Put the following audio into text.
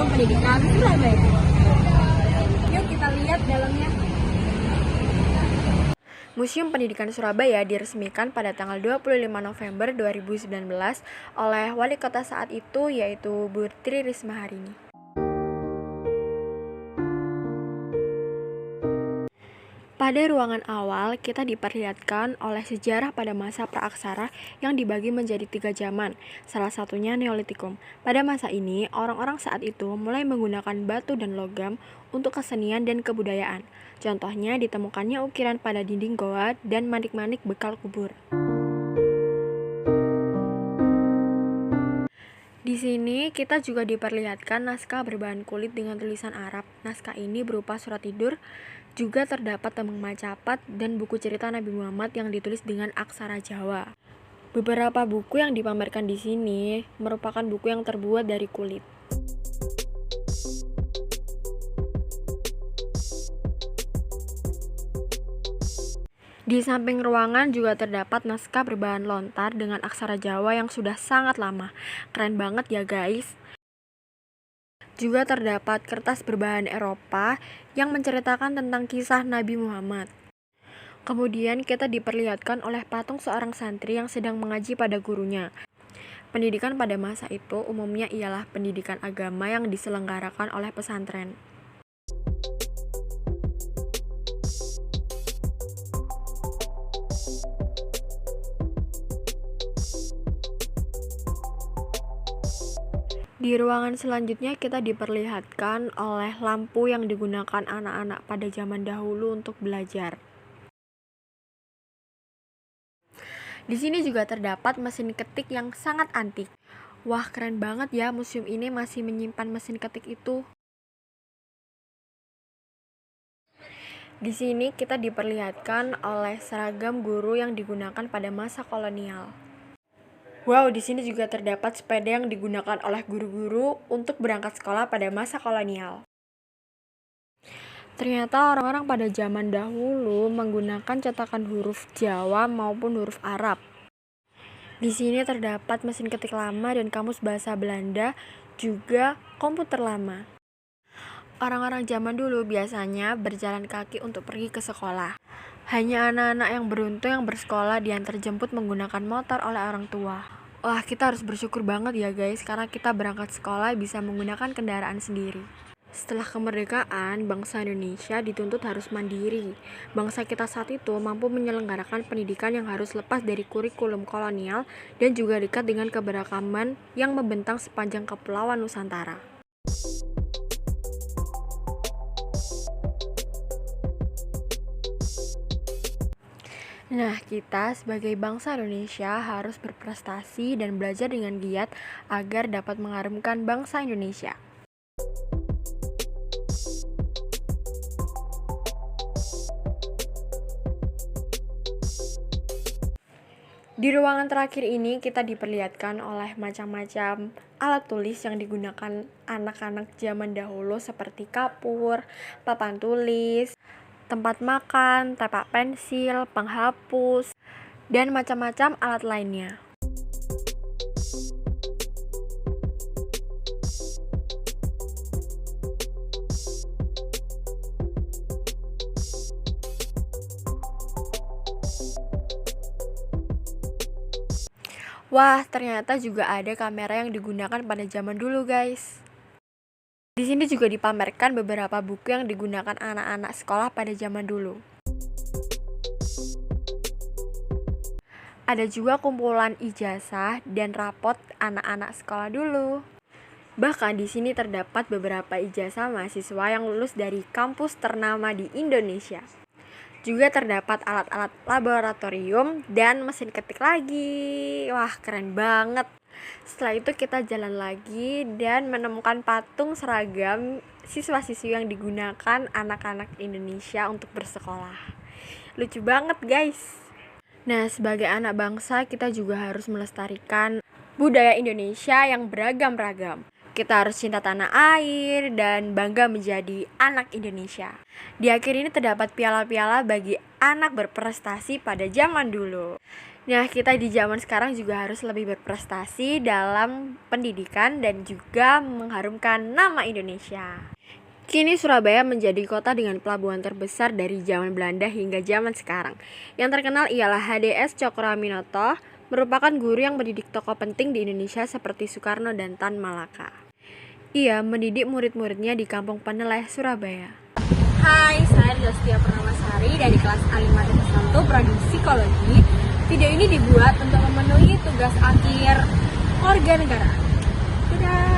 Museum Pendidikan Surabaya. Yuk kita lihat dalamnya. Museum Pendidikan Surabaya diresmikan pada tanggal 25 November 2019 oleh wali kota saat itu, yaitu Bu Tri Risma Harini. Pada ruangan awal, kita diperlihatkan oleh sejarah pada masa praaksara yang dibagi menjadi 3 zaman, salah satunya Neolitikum. Pada masa ini, orang-orang saat itu mulai menggunakan batu dan logam untuk kesenian dan kebudayaan. Contohnya ditemukannya ukiran pada dinding goa dan manik-manik bekal kubur. Di sini kita juga diperlihatkan naskah berbahan kulit dengan tulisan Arab. Naskah ini berupa surat tidur, juga terdapat tembang macapat dan buku cerita Nabi Muhammad yang ditulis dengan aksara Jawa. Beberapa buku yang dipamerkan di sini merupakan buku yang terbuat dari kulit. Di samping ruangan juga terdapat naskah berbahan lontar dengan aksara Jawa yang sudah sangat lama. Keren banget ya guys. Juga terdapat kertas berbahan Eropa yang menceritakan tentang kisah Nabi Muhammad. Kemudian kita diperlihatkan oleh patung seorang santri yang sedang mengaji pada gurunya. Pendidikan pada masa itu umumnya ialah pendidikan agama yang diselenggarakan oleh pesantren. Di ruangan selanjutnya kita diperlihatkan oleh lampu yang digunakan anak-anak pada zaman dahulu untuk belajar. Di sini juga terdapat mesin ketik yang sangat antik. Wah, keren banget ya, museum ini masih menyimpan mesin ketik itu. Di sini kita diperlihatkan oleh seragam guru yang digunakan pada masa kolonial. Wow, di sini juga terdapat sepeda yang digunakan oleh guru-guru untuk berangkat sekolah pada masa kolonial. Ternyata orang-orang pada zaman dahulu menggunakan cetakan huruf Jawa maupun huruf Arab. Di sini terdapat mesin ketik lama dan kamus bahasa Belanda, juga komputer lama. Orang-orang zaman dulu biasanya berjalan kaki untuk pergi ke sekolah. Hanya anak-anak yang beruntung yang bersekolah diantar jemput menggunakan motor oleh orang tua. Wah, kita harus bersyukur banget ya guys, karena kita berangkat sekolah bisa menggunakan kendaraan sendiri. Setelah kemerdekaan, bangsa Indonesia dituntut harus mandiri. Bangsa kita saat itu mampu menyelenggarakan pendidikan yang harus lepas dari kurikulum kolonial dan juga dekat dengan keberagaman yang membentang sepanjang kepulauan Nusantara. Nah, kita sebagai bangsa Indonesia harus berprestasi dan belajar dengan giat agar dapat mengharumkan bangsa Indonesia. Di ruangan terakhir ini kita diperlihatkan oleh macam-macam alat tulis yang digunakan anak-anak zaman dahulu seperti kapur, papan tulis, tempat makan, tepak pensil, penghapus, dan macam-macam alat lainnya. Wah, ternyata juga ada kamera yang digunakan pada zaman dulu, guys. Di sini juga dipamerkan beberapa buku yang digunakan anak-anak sekolah pada zaman dulu. Ada juga kumpulan ijazah dan rapot anak-anak sekolah dulu. Bahkan di sini terdapat beberapa ijazah mahasiswa yang lulus dari kampus ternama di Indonesia. Juga terdapat alat-alat laboratorium dan mesin ketik lagi. Wah, keren banget. Setelah itu kita jalan lagi dan menemukan patung seragam siswa-siswi yang digunakan anak-anak Indonesia untuk bersekolah. Lucu banget guys. Nah, sebagai anak bangsa kita juga harus melestarikan budaya Indonesia yang beragam-ragam. Kita harus cinta tanah air dan bangga menjadi anak Indonesia. Di akhir ini terdapat piala-piala bagi anak berprestasi pada zaman dulu. Nah, kita di zaman sekarang juga harus lebih berprestasi dalam pendidikan dan juga mengharumkan nama Indonesia. Kini Surabaya menjadi kota dengan pelabuhan terbesar dari zaman Belanda hingga zaman sekarang. Yang terkenal ialah HDS Cokroaminoto, merupakan guru yang mendidik tokoh penting di Indonesia seperti Soekarno dan Tan Malaka. Ia mendidik murid-muridnya di Kampung Peneleh, Surabaya. Hai, saya Dostia Purnamasari dari kelas A5 1 Prodi Psikologi. Video ini dibuat untuk memenuhi tugas akhir warga negara. Dadah!